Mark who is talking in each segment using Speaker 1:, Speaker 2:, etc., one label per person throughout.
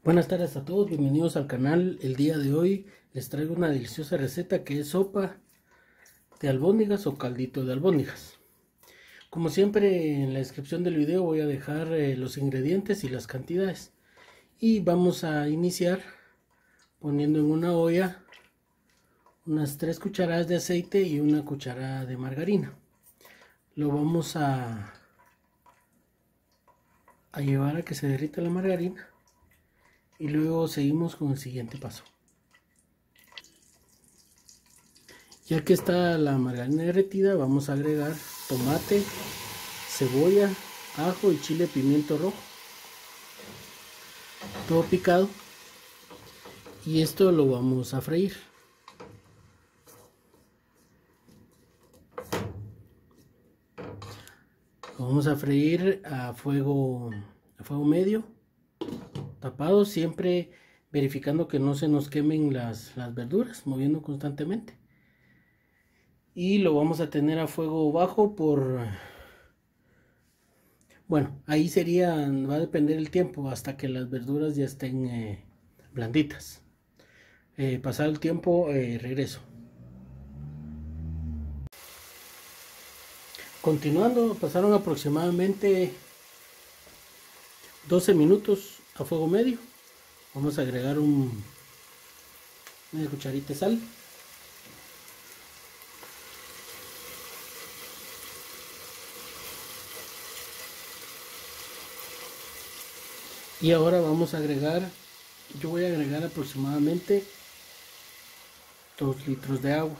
Speaker 1: Buenas tardes a todos, bienvenidos al canal. El día de hoy les traigo una deliciosa receta que es sopa de albóndigas o caldito de albóndigas. Como siempre, en la descripción del video voy a dejar los ingredientes y las cantidades. Y vamos a iniciar poniendo en una olla unas 3 cucharadas de aceite y una cucharada de margarina. Lo vamos a llevar a que se derrita la margarina. Y luego seguimos con el siguiente paso. Ya que está la margarina derretida, vamos a agregar tomate, cebolla, ajo y chile pimiento rojo. Todo picado. Y esto lo vamos a freír. Lo vamos a freír a fuego medio. Tapado, siempre verificando que no se nos quemen las verduras, moviendo constantemente. Y lo vamos a tener a fuego bajo bueno, ahí va a depender el tiempo hasta que las verduras ya estén blanditas. Pasado el tiempo, regreso. Continuando, pasaron aproximadamente 12 minutos a fuego medio. Vamos a agregar una cucharita de sal. Y ahora vamos a agregar, yo voy a agregar aproximadamente 2 litros de agua.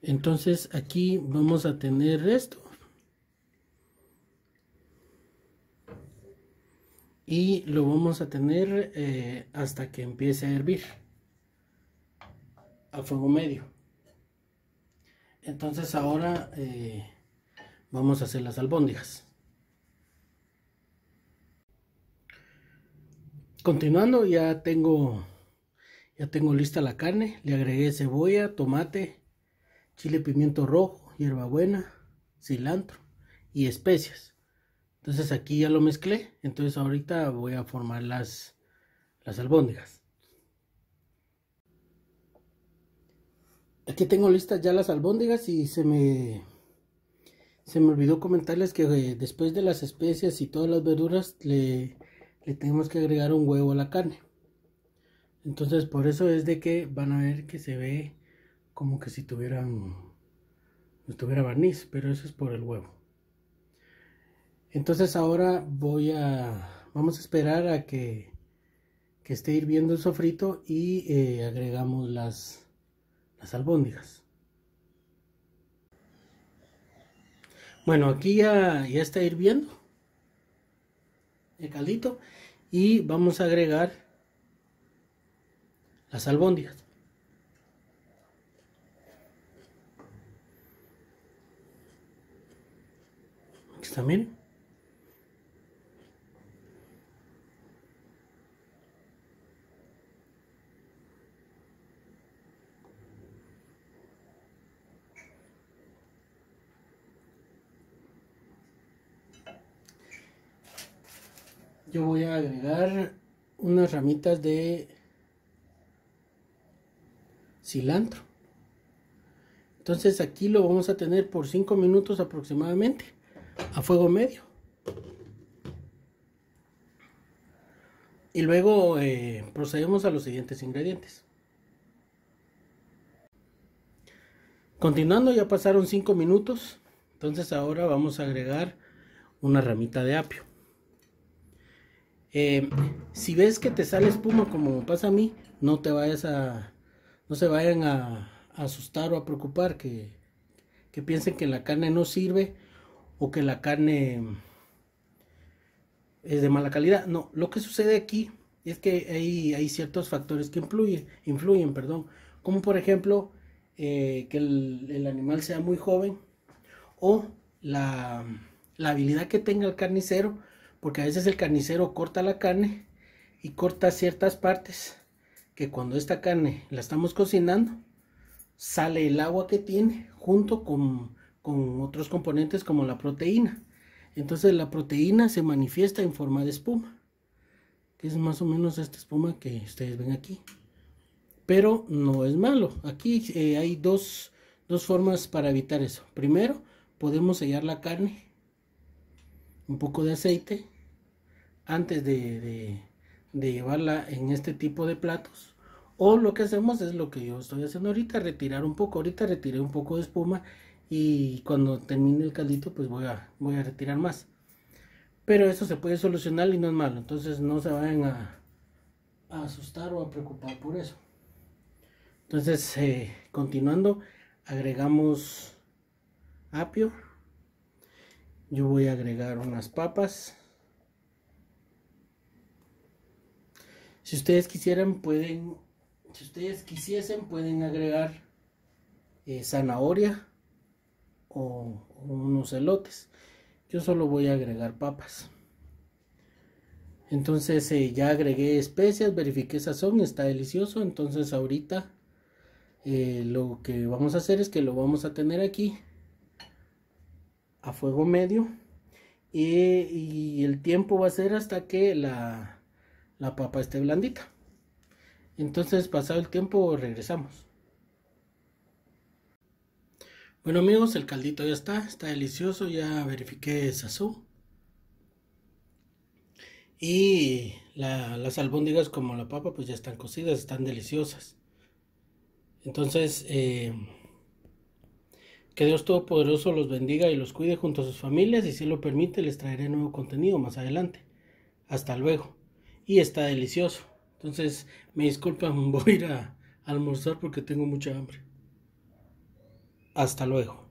Speaker 1: Entonces aquí vamos a tener esto. Y lo vamos a tener hasta que empiece a hervir. A fuego medio. Entonces ahora vamos a hacer las albóndigas. Continuando, ya tengo lista la carne. Le agregué cebolla, tomate, chile pimiento rojo, hierbabuena, cilantro y especias. Entonces aquí ya lo mezclé. Entonces ahorita voy a formar las albóndigas. Aquí tengo listas ya las albóndigas y se me olvidó comentarles que después de las especias y todas las verduras le tenemos que agregar un huevo a la carne. Entonces por eso es de que van a ver que se ve como que si tuviera barniz, pero eso es por el huevo. Entonces ahora vamos a esperar a que esté hirviendo el sofrito y agregamos las albóndigas. Bueno, aquí ya está hirviendo el caldito y vamos a agregar las albóndigas. Aquí está, miren. Yo voy a agregar unas ramitas de cilantro. Entonces aquí lo vamos a tener por 5 minutos aproximadamente a fuego medio. Y luego procedemos a los siguientes ingredientes. Continuando, ya pasaron 5 minutos. Entonces ahora vamos a agregar una ramita de apio. Si ves que te sale espuma como pasa a mí, no se vayan a asustar o a preocupar que piensen que la carne no sirve o que la carne es de mala calidad. No, lo que sucede aquí es que hay ciertos factores que influyen, como por ejemplo que el animal sea muy joven o la habilidad que tenga el carnicero, porque a veces el carnicero corta la carne y corta ciertas partes que cuando esta carne la estamos cocinando, sale el agua que tiene junto con otros componentes como la proteína. Entonces la proteína se manifiesta en forma de espuma, que es más o menos esta espuma que ustedes ven aquí. Pero no es malo. Aquí hay dos formas para evitar eso. Primero, podemos sellar la carne, un poco de aceite, antes de llevarla en este tipo de platos. O lo que hacemos es lo que yo estoy haciendo ahorita, retirar un poco. Ahorita retiré un poco de espuma y cuando termine el caldito pues voy a retirar más. Pero eso se puede solucionar y no es malo. Entonces no se vayan a asustar o a preocupar por eso. Entonces, continuando, agregamos apio. Yo voy a agregar unas papas. Si ustedes quisiesen, pueden agregar zanahoria o unos elotes. Yo solo voy a agregar papas. Entonces ya agregué especias, verifiqué sazón, está delicioso. Entonces ahorita lo que vamos a hacer es que lo vamos a tener aquí a fuego medio y el tiempo va a ser hasta que la papa esté blandita. Entonces, pasado el tiempo, regresamos. Bueno amigos, el caldito ya está delicioso, ya verifiqué sazón. Y las albóndigas como la papa pues ya están cocidas, están deliciosas. Entonces, que Dios Todopoderoso los bendiga y los cuide junto a sus familias, y si lo permite les traeré nuevo contenido más adelante. Hasta luego. Y está delicioso. Entonces, me disculpan, voy a ir a almorzar porque tengo mucha hambre. Hasta luego.